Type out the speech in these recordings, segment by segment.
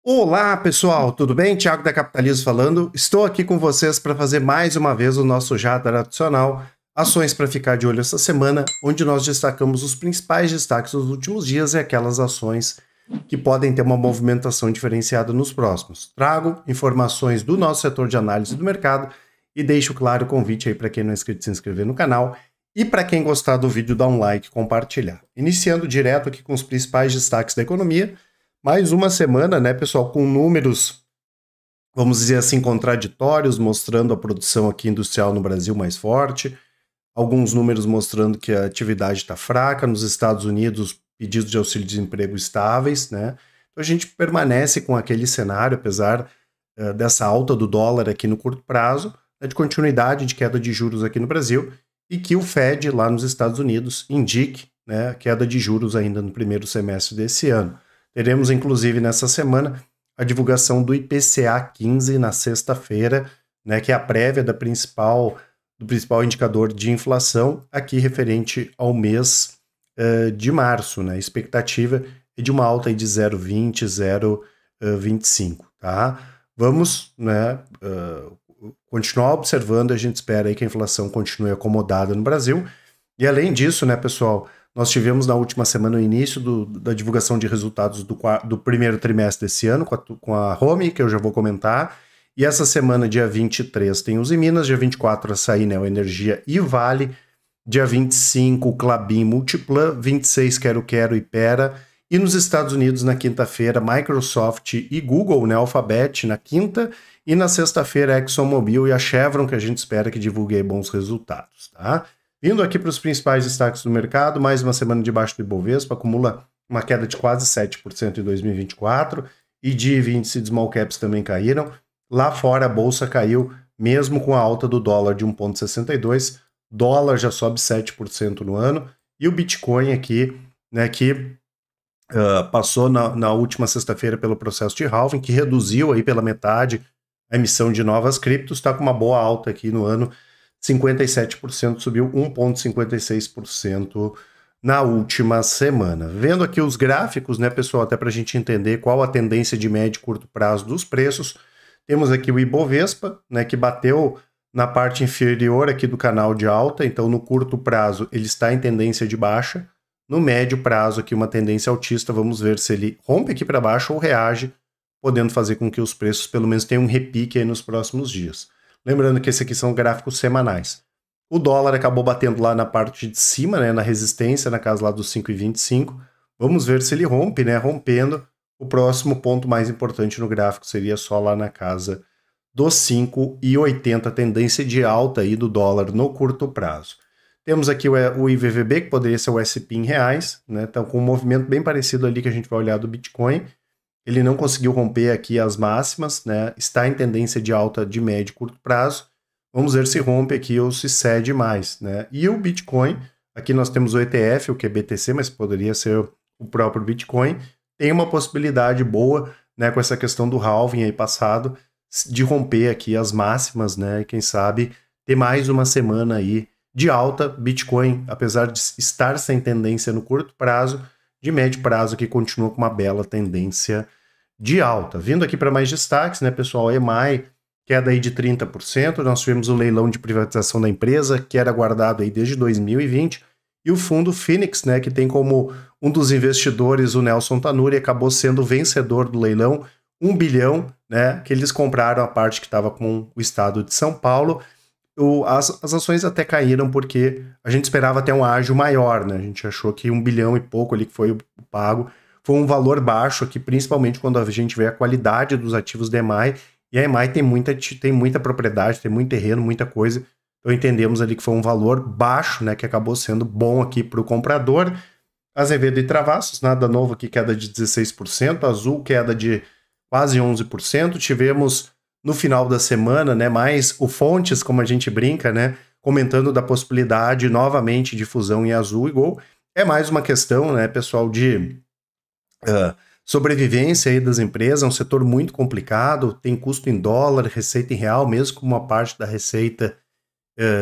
Olá pessoal, tudo bem? Thiago da Capitalismo falando. Estou aqui com vocês para fazer mais uma vez o nosso já tradicional Ações para ficar de olho essa semana, onde nós destacamos os principais destaques dos últimos dias e aquelas ações que podem ter uma movimentação diferenciada nos próximos. Trago informações do nosso setor de análise do mercado e deixo claro o convite aí para quem não é inscrito se inscrever no canal e para quem gostar do vídeo dar um like e compartilhar. Iniciando direto aqui com os principais destaques da economia. Mais uma semana, né, pessoal, com números, vamos dizer assim, contraditórios, mostrando a produção aqui industrial no Brasil mais forte, alguns números mostrando que a atividade está fraca, nos Estados Unidos, pedidos de auxílio-desemprego estáveis, né? Então a gente permanece com aquele cenário, apesar dessa alta do dólar aqui no curto prazo, né, de continuidade de queda de juros aqui no Brasil, e que o Fed, lá nos Estados Unidos, indique, né, queda de juros ainda no primeiro semestre desse ano. Teremos, inclusive, nessa semana, a divulgação do IPCA 15 na sexta-feira, né, que é a prévia do principal indicador de inflação, aqui referente ao mês de março. Né? A expectativa é de uma alta aí de 0,20, 0,25. Tá? Vamos, né, continuar observando, a gente espera aí que a inflação continue acomodada no Brasil. E além disso, né, pessoal, nós tivemos na última semana o início da divulgação de resultados do primeiro trimestre desse ano com a Home, que eu já vou comentar. E essa semana, dia 23, tem os Minas, dia 24, Açaí, Neoenergia e Vale. Dia 25, Klabin, Multiplan. 26, Quero-Quero e Pera. E nos Estados Unidos, na quinta-feira, Microsoft e Google, né, Alphabet, na quinta. E na sexta-feira, ExxonMobil e a Chevron, que a gente espera que divulgue bons resultados, tá? Vindo aqui para os principais destaques do mercado, mais uma semana debaixo do Ibovespa, acumula uma queda de quase 7% em 2024, e DIV e índice de small caps também caíram. Lá fora a bolsa caiu, mesmo com a alta do dólar de 1,62, dólar já sobe 7% no ano, e o Bitcoin aqui, né, que passou na última sexta-feira pelo processo de halving, que reduziu aí pela metade a emissão de novas criptos, está com uma boa alta aqui no ano, 57%, subiu 1,56% na última semana. Vendo aqui os gráficos, né, pessoal, até para a gente entender qual a tendência de médio e curto prazo dos preços, temos aqui o Ibovespa, né, que bateu na parte inferior aqui do canal de alta, então no curto prazo ele está em tendência de baixa, no médio prazo aqui uma tendência altista, vamos ver se ele rompe aqui para baixo ou reage, podendo fazer com que os preços pelo menos tenham um repique aí nos próximos dias. Lembrando que esses aqui são gráficos semanais. O dólar acabou batendo lá na parte de cima, né, na resistência, na casa lá dos 5,25. Vamos ver se ele rompe, né? Rompendo, o próximo ponto mais importante no gráfico seria só lá na casa dos 5,80, tendência de alta aí do dólar no curto prazo. Temos aqui o IVVB, que poderia ser o SP em reais, né? Então, com um movimento bem parecido ali que a gente vai olhar do Bitcoin. Ele não conseguiu romper aqui as máximas, né? Está em tendência de alta de médio e curto prazo. Vamos ver se rompe aqui ou se cede mais, né? E o Bitcoin, aqui nós temos o ETF, o que é BTC, mas poderia ser o próprio Bitcoin. Tem uma possibilidade boa, né, com essa questão do halving aí passado, de romper aqui as máximas, né? E quem sabe ter mais uma semana aí de alta. Bitcoin, apesar de estar sem tendência no curto prazo, de médio prazo que continua com uma bela tendência de alta. Vindo aqui para mais destaques, né, pessoal, EMAI, queda aí de 30%, nós tivemos o leilão de privatização da empresa, que era aguardado aí desde 2020, e o fundo Phoenix, né, que tem como um dos investidores o Nelson Tanuri, acabou sendo o vencedor do leilão, 1 bilhão, né, que eles compraram a parte que estava com o estado de São Paulo. As ações até caíram porque a gente esperava até um ágio maior, né? A gente achou que 1 bilhão e pouco ali que foi o pago foi um valor baixo aqui, principalmente quando a gente vê a qualidade dos ativos da EMAI, e a EMAI tem muita propriedade, tem muito terreno, muita coisa, então entendemos ali que foi um valor baixo, né, que acabou sendo bom aqui para o comprador. Azevedo e Travassos, nada novo aqui, queda de 16%, Azul queda de quase 11%, tivemos no final da semana, né, mais o Fontes, como a gente brinca, né, comentando da possibilidade novamente de fusão em Azul e Gol. É mais uma questão, né, pessoal, de sobrevivência aí das empresas, é um setor muito complicado, tem custo em dólar, receita em real, mesmo com uma parte da receita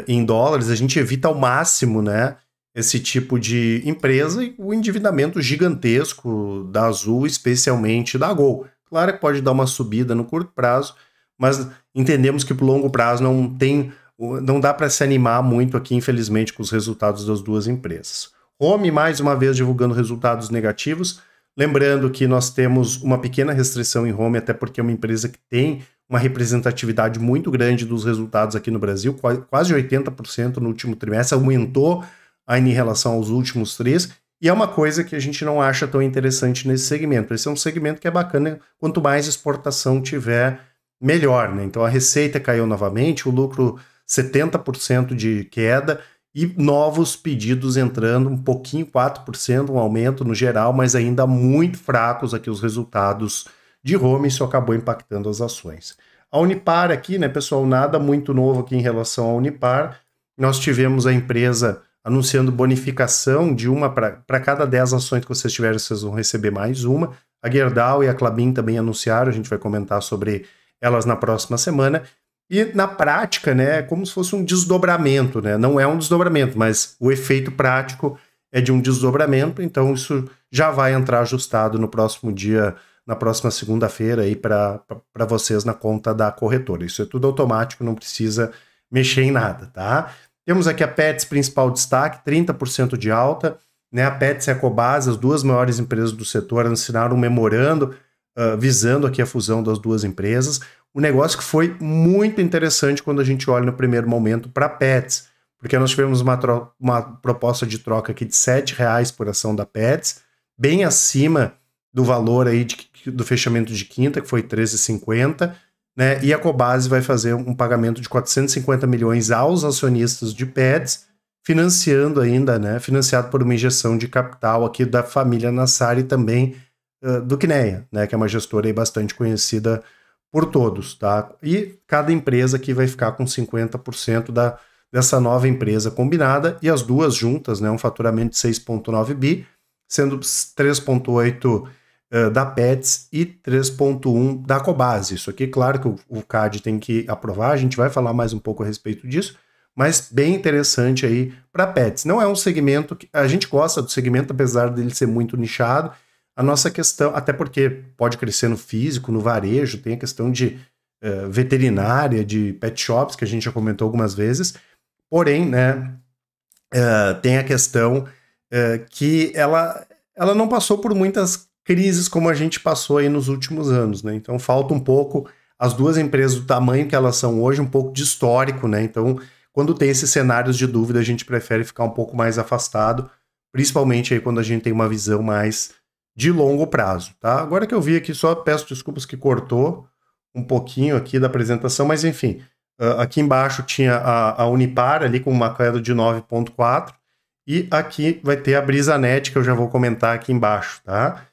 em dólares, a gente evita ao máximo, né, esse tipo de empresa e o endividamento gigantesco da Azul, especialmente da Gol. Claro que pode dar uma subida no curto prazo, mas entendemos que para o longo prazo não dá para se animar muito aqui, infelizmente, com os resultados das duas empresas. Home, mais uma vez, divulgando resultados negativos. Lembrando que nós temos uma pequena restrição em Home, até porque é uma empresa que tem uma representatividade muito grande dos resultados aqui no Brasil, quase 80% no último trimestre, aumentou ainda em relação aos últimos 3, e é uma coisa que a gente não acha tão interessante nesse segmento. Esse é um segmento que é bacana, quanto mais exportação tiver, melhor, né? Então a receita caiu novamente, o lucro 70% de queda, e novos pedidos entrando, um pouquinho, 4%, um aumento no geral, mas ainda muito fracos aqui os resultados de Home, isso acabou impactando as ações. A Unipar aqui, né, pessoal, nada muito novo aqui em relação à Unipar. Nós tivemos a empresa anunciando bonificação de uma para cada 10 ações que vocês tiverem, vocês vão receber mais uma. A Gerdau e a Klabin também anunciaram, a gente vai comentar sobre elas na próxima semana. E na prática, né, é como se fosse um desdobramento, né? Não é um desdobramento, mas o efeito prático é de um desdobramento, então isso já vai entrar ajustado no próximo dia, na próxima segunda-feira aí para vocês na conta da corretora. Isso é tudo automático, não precisa mexer em nada, tá? Temos aqui a Petz, principal destaque, 30% de alta, né? A Petz e a Cobasi, as duas maiores empresas do setor, assinaram um memorando visando aqui a fusão das duas empresas. Um negócio que foi muito interessante quando a gente olha no primeiro momento para a Petz, porque nós tivemos uma proposta de troca aqui de R$7 por ação da Petz, bem acima do valor aí do fechamento de quinta, que foi R$13,50, né? E a Cobasi vai fazer um pagamento de 450 milhões aos acionistas de Petz, financiando ainda, né? Financiado por uma injeção de capital aqui da família Nassar e também do Kinea, né? Que é uma gestora aí bastante conhecida por todos, tá? E cada empresa aqui vai ficar com 50% dessa nova empresa combinada, e as duas juntas, né? Um faturamento de 6,9 bi, sendo 3,8 da Petz e 3,1 da Cobasi. Isso aqui, claro que o CAD tem que aprovar, a gente vai falar mais um pouco a respeito disso, mas bem interessante aí para a Petz. Não é um segmento que a gente gosta do segmento, apesar dele ser muito nichado. A nossa questão, até porque pode crescer no físico, no varejo, tem a questão de veterinária, de pet shops, que a gente já comentou algumas vezes, porém, né, tem a questão que ela não passou por muitas crises como a gente passou aí nos últimos anos, né? Então falta um pouco, as duas empresas do tamanho que elas são hoje, um pouco de histórico, né? Então, quando tem esses cenários de dúvida, a gente prefere ficar um pouco mais afastado, principalmente aí quando a gente tem uma visão mais de longo prazo, tá? Agora que eu vi aqui, só peço desculpas que cortou um pouquinho aqui da apresentação, mas enfim, aqui embaixo tinha a Unipar ali com uma queda de 9,4 e aqui vai ter a Brisanet, que eu já vou comentar aqui embaixo, tá?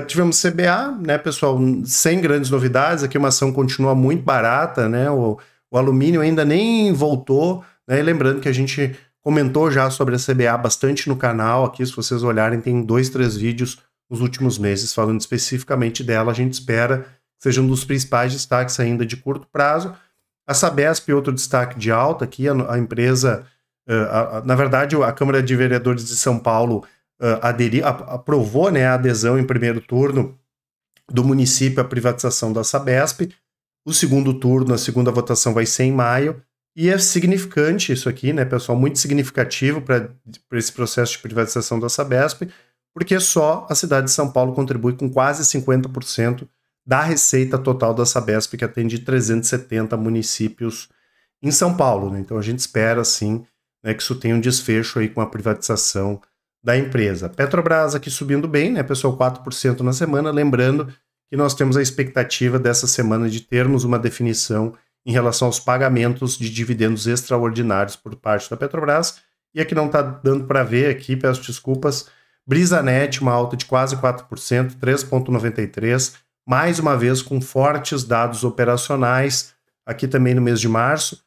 Tivemos CBA, né, pessoal, sem grandes novidades, aqui uma ação continua muito barata, né, o alumínio ainda nem voltou, né, e lembrando que a gente comentou já sobre a CBA bastante no canal, aqui se vocês olharem tem 2, 3 vídeos nos últimos meses falando especificamente dela, a gente espera que seja um dos principais destaques ainda de curto prazo. A Sabesp, outro destaque de alta aqui, a empresa, na verdade a Câmara de Vereadores de São Paulo aprovou, né, a adesão em primeiro turno do município à privatização da Sabesp. O segundo turno, a segunda votação vai ser em maio, e é significante isso aqui, né, pessoal, muito significativo para esse processo de privatização da Sabesp, porque só a cidade de São Paulo contribui com quase 50% da receita total da Sabesp, que atende 370 municípios em São Paulo, né? Então a gente espera, sim, né, que isso tenha um desfecho aí com a privatização da empresa. Petrobras aqui subindo bem, né, pessoal, 4% na semana, lembrando que nós temos a expectativa dessa semana de termos uma definição em relação aos pagamentos de dividendos extraordinários por parte da Petrobras, e aqui não está dando para ver aqui, peço desculpas. Brisanet, uma alta de quase 4%, 3,93%, mais uma vez com fortes dados operacionais, aqui também no mês de março.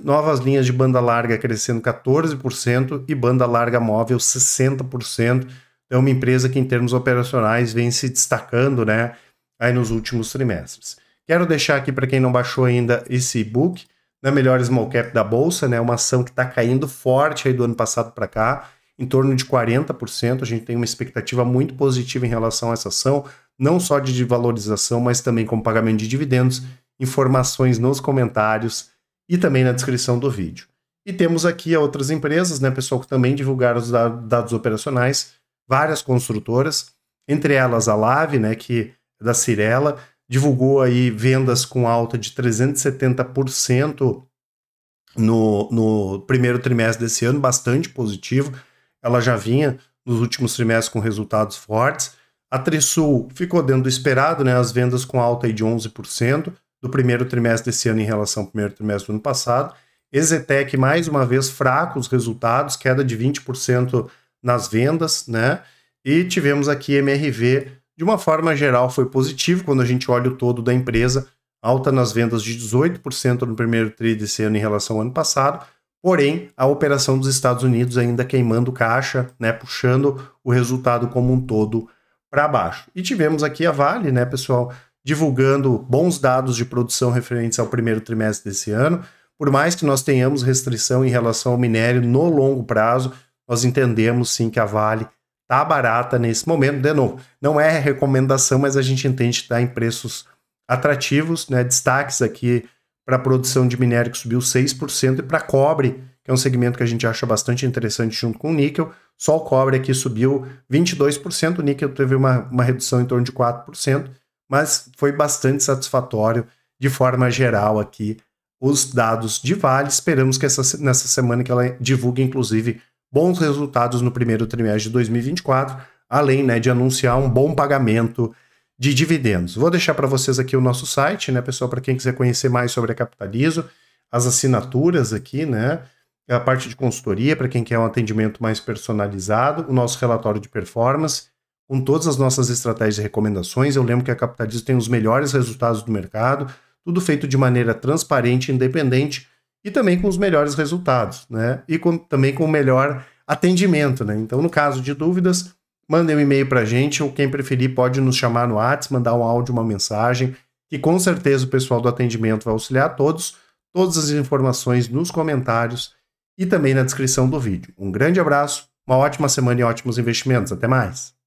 Novas linhas de banda larga crescendo 14% e banda larga móvel 60%. É uma empresa que em termos operacionais vem se destacando, né, aí nos últimos trimestres. Quero deixar aqui para quem não baixou ainda esse e-book, na melhor small cap da Bolsa, né, uma ação que está caindo forte aí do ano passado para cá, em torno de 40%, a gente tem uma expectativa muito positiva em relação a essa ação, não só de valorização, mas também com pagamento de dividendos, informações nos comentários e também na descrição do vídeo. E temos aqui outras empresas, né, pessoal, que também divulgaram os dados operacionais, várias construtoras, entre elas a Lave, né, que é da Cyrela, divulgou aí vendas com alta de 370% no primeiro trimestre desse ano, bastante positivo. Ela já vinha nos últimos trimestres com resultados fortes. A Trisul ficou dentro do esperado, né, as vendas com alta aí de 11% do primeiro trimestre desse ano em relação ao primeiro trimestre do ano passado. Exetec, mais uma vez, fracos resultados, queda de 20% nas vendas, né? E tivemos aqui MRV, de uma forma geral, foi positivo quando a gente olha o todo da empresa, alta nas vendas de 18% no primeiro tri desse ano em relação ao ano passado, porém, a operação dos Estados Unidos ainda queimando caixa, né? Puxando o resultado como um todo para baixo. E tivemos aqui a Vale, né, pessoal, divulgando bons dados de produção referentes ao primeiro trimestre desse ano. Por mais que nós tenhamos restrição em relação ao minério no longo prazo, nós entendemos sim que a Vale está barata nesse momento. De novo, não é recomendação, mas a gente entende que está em preços atrativos, né? Destaques aqui para a produção de minério que subiu 6% e para cobre, que é um segmento que a gente acha bastante interessante junto com o níquel. Só o cobre aqui subiu 22%, o níquel teve uma redução em torno de 4%, mas foi bastante satisfatório de forma geral aqui os dados de Vale. Esperamos que nessa semana que ela divulgue, inclusive, bons resultados no primeiro trimestre de 2024, além, né, de anunciar um bom pagamento de dividendos. Vou deixar para vocês aqui o nosso site, né, pessoal, para quem quiser conhecer mais sobre a Capitalizo, as assinaturas aqui, né, a parte de consultoria, para quem quer um atendimento mais personalizado, o nosso relatório de performance, com todas as nossas estratégias e recomendações. Eu lembro que a Capitalizo tem os melhores resultados do mercado, tudo feito de maneira transparente e independente, e também com os melhores resultados, né? E também com o melhor atendimento, né? Então, no caso de dúvidas, mandem um e-mail para a gente, ou quem preferir pode nos chamar no WhatsApp, mandar um áudio, uma mensagem, que com certeza o pessoal do atendimento vai auxiliar todas as informações nos comentários e também na descrição do vídeo. Um grande abraço, uma ótima semana e ótimos investimentos. Até mais!